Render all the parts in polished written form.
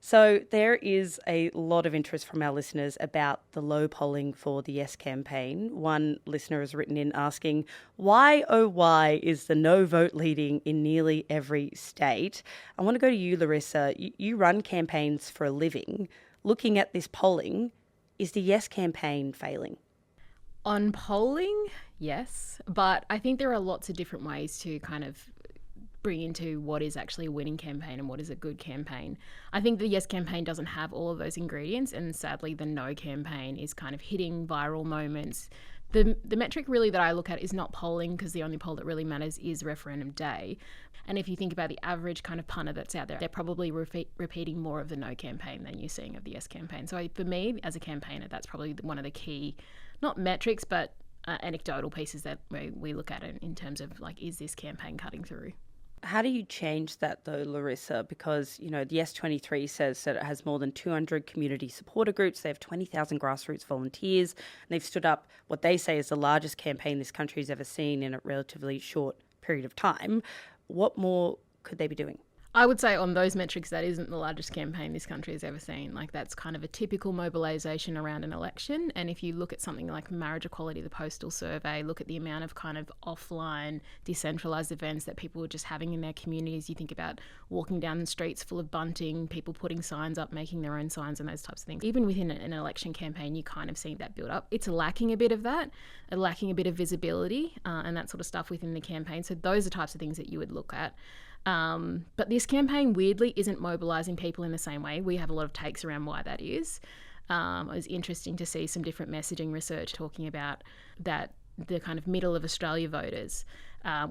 So there is a lot of interest from our listeners about the low polling for the Yes campaign. One listener has written in asking, why, oh why, is the no vote leading in nearly every state? I want to go to you, Larissa. You run campaigns for a living. Looking at this polling, is the Yes campaign failing? On polling, yes. But I think there are lots of different ways to kind of bring into what is actually a winning campaign and what is a good campaign. I think the Yes campaign doesn't have all of those ingredients, and sadly the No campaign is kind of hitting viral moments. The metric really that I look at is not polling, because the only poll that really matters is referendum day. And if you think about the average kind of punter that's out there, they're probably repeating more of the No campaign than you're seeing of the Yes campaign. So for me, as a campaigner, that's probably one of the key, not metrics, but anecdotal pieces that we look at in terms of, like, is this campaign cutting through? How do you change that though, Larissa? Because, the S23 says that it has more than 200 community supporter groups. They have 20,000 grassroots volunteers. And they've stood up what they say is the largest campaign this country has ever seen in a relatively short period of time. What more could they be doing? I would say on those metrics, that isn't the largest campaign this country has ever seen. Like, that's kind of a typical mobilisation around an election. And if you look at something like marriage equality, the postal survey, look at the amount of kind of offline, decentralised events that people are just having in their communities. You think about walking down the streets full of bunting, people putting signs up, making their own signs and those types of things. Even within an election campaign, you kind of see that build up. It's lacking a bit of that, lacking a bit of visibility and that sort of stuff within the campaign. So those are types of things that you would look at. But this campaign, weirdly, isn't mobilising people in the same way. We have a lot of takes around why that is. It was interesting to see some different messaging research talking about that the kind of middle of Australia voters,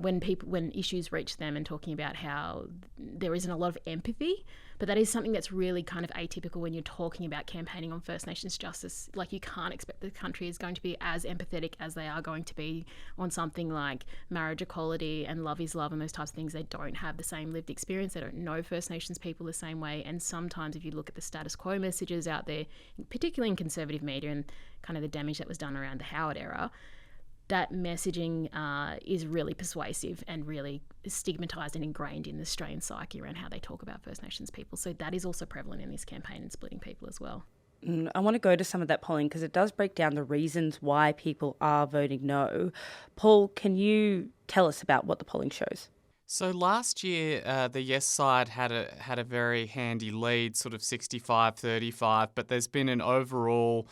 when issues reach them, and talking about how there isn't a lot of empathy. But that is something that's really kind of atypical when you're talking about campaigning on First Nations justice. Like, you can't expect the country is going to be as empathetic as they are going to be on something like marriage equality and love is love and those types of things. They don't have the same lived experience. They don't know First Nations people the same way. And sometimes if you look at the status quo messages out there, particularly in conservative media and kind of the damage that was done around the Howard era, that messaging is really persuasive and really stigmatised and ingrained in the Australian psyche around how they talk about First Nations people. So that is also prevalent in this campaign and splitting people as well. I want to go to some of that polling because it does break down the reasons why people are voting no. Paul, can you tell us about what the polling shows? So last year, the Yes side had a very handy lead, sort of 65-35, but there's been an overall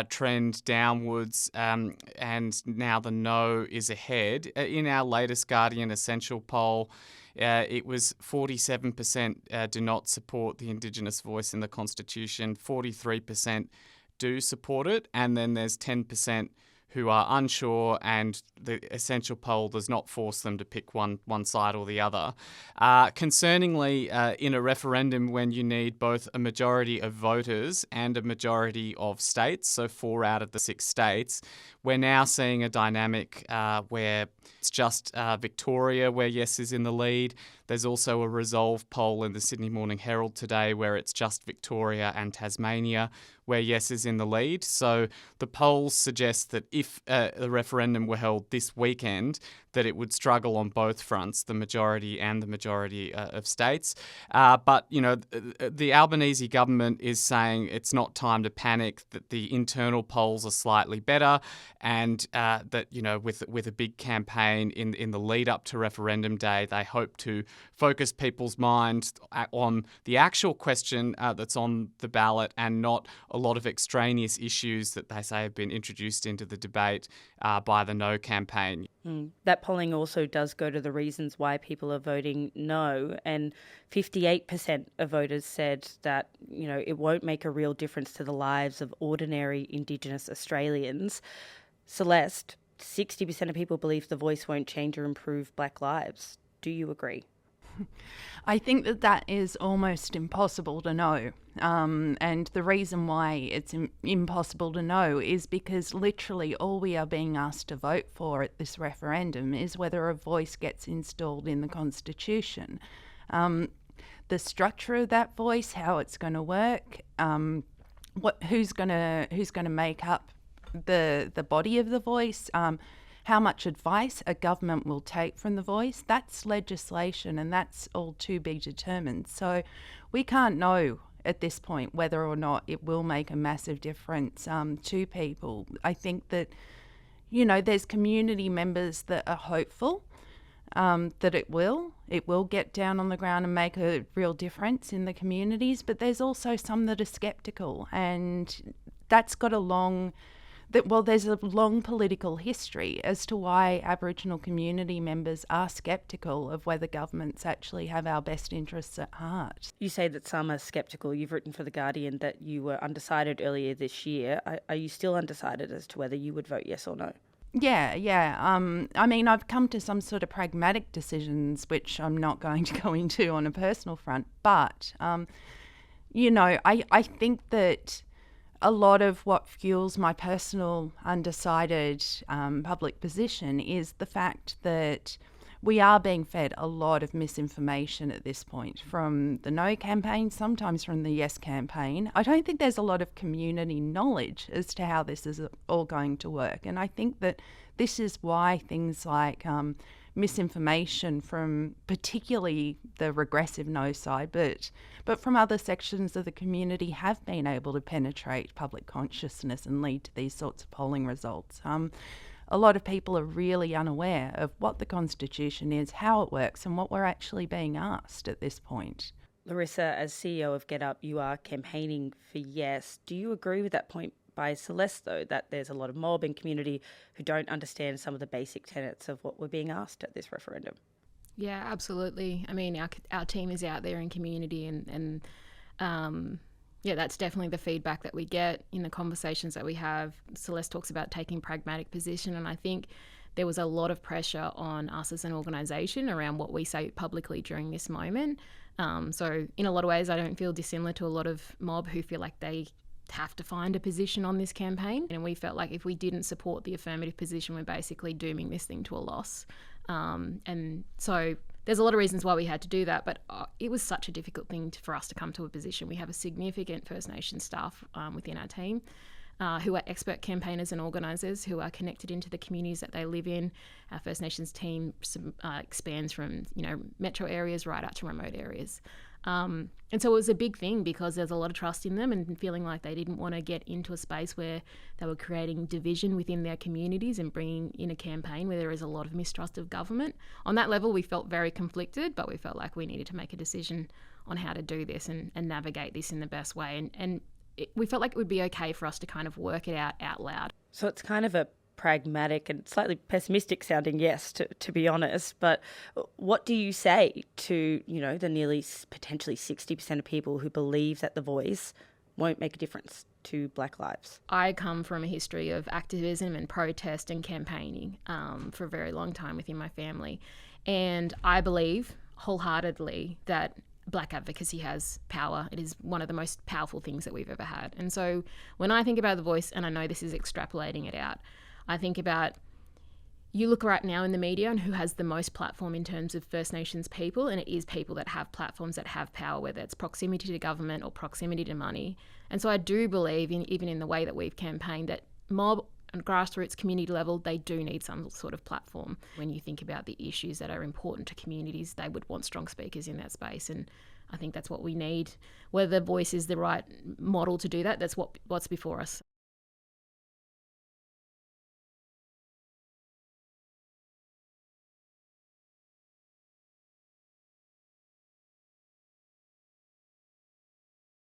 trend downwards, and now the No is ahead. In our latest Guardian Essential poll, it was 47% do not support the Indigenous voice in the Constitution, 43% do support it, and then there's 10% who are unsure, and the Essential poll does not force them to pick one side or the other. Concerningly, in a referendum when you need both a majority of voters and a majority of states, so 4 out of the 6 states, we're now seeing a dynamic where it's just Victoria where Yes is in the lead. There's also a Resolve poll in the Sydney Morning Herald today where it's just Victoria and Tasmania where Yes is in the lead. So the polls suggest that if the referendum were held this weekend, that it would struggle on both fronts, the majority and the majority of states. But, the Albanese government is saying it's not time to panic, that the internal polls are slightly better, and that, with a big campaign in the lead up to referendum day, they hope to focus people's minds on the actual question that's on the ballot and not a lot of extraneous issues that they say have been introduced into the debate by the No campaign. That polling also does go to the reasons why people are voting no, and 58% of voters said that, it won't make a real difference to the lives of ordinary Indigenous Australians. Celeste, 60% of people believe the voice won't change or improve Black lives. Do you agree? I think that is almost impossible to know. And the reason why it's impossible to know is because literally all we are being asked to vote for at this referendum is whether a voice gets installed in the Constitution. The structure of that voice, how it's going to work, who's going to make up the body of the voice, how much advice a government will take from the voice, that's legislation, and that's all to be determined. So we can't know at this point whether or not it will make a massive difference to people. I think that, there's community members that are hopeful that it will get down on the ground and make a real difference in the communities, but there's also some that are sceptical, and that's got there's a long political history as to why Aboriginal community members are sceptical of whether governments actually have our best interests at heart. You say that some are sceptical. You've written for The Guardian that you were undecided earlier this year. Are you still undecided as to whether you would vote yes or no? Yeah. I've come to some sort of pragmatic decisions, which I'm not going to go into on a personal front. But, I think that a lot of what fuels my personal undecided public position is the fact that we are being fed a lot of misinformation at this point from the No campaign, sometimes from the Yes campaign. I don't think there's a lot of community knowledge as to how this is all going to work. And I think that this is why things like misinformation from particularly the regressive No side, but from other sections of the community have been able to penetrate public consciousness and lead to these sorts of polling results. A lot of people are really unaware of what the Constitution is, how it works, and what we're actually being asked at this point. Larissa, as CEO of GetUp, you are campaigning for yes. Do you agree with that point by Celeste, though, that there's a lot of mob and community who don't understand some of the basic tenets of what we're being asked at this referendum? Yeah, absolutely. I mean, our team is out there in community and yeah, that's definitely the feedback that we get in the conversations that we have. Celeste talks about taking pragmatic position, and I think there was a lot of pressure on us as an organisation around what we say publicly during this moment. So in a lot of ways, I don't feel dissimilar to a lot of mob who feel like they have to find a position on this campaign. And we felt like if we didn't support the affirmative position, we're basically dooming this thing to a loss. And so there's a lot of reasons why we had to do that, but it was such a difficult thing for us to come to a position. We have a significant First Nations staff within our team who are expert campaigners and organisers who are connected into the communities that they live in. Our First Nations team expands from metro areas right out to remote areas. And so it was a big thing because there's a lot of trust in them and feeling like they didn't want to get into a space where they were creating division within their communities and bringing in a campaign where there is a lot of mistrust of government. On that level, we felt very conflicted, but we felt like we needed to make a decision on how to do this and navigate this in the best way. And we felt like it would be okay for us to kind of work it out loud. So it's kind of a pragmatic and slightly pessimistic sounding yes, to be honest. But what do you say to, the nearly potentially 60% of people who believe that the voice won't make a difference to Black lives? I come from a history of activism and protest and campaigning for a very long time within my family. And I believe wholeheartedly that Black advocacy has power. It is one of the most powerful things that we've ever had. And so when I think about the voice, and I know this is extrapolating it out, I think about, you look right now in the media and who has the most platform in terms of First Nations people, and it is people that have platforms that have power, whether it's proximity to government or proximity to money. And so I do believe, even in the way that we've campaigned, that mob and grassroots community level, they do need some sort of platform. When you think about the issues that are important to communities, they would want strong speakers in that space. And I think that's what we need. Whether voice is the right model to do that, that's what's before us.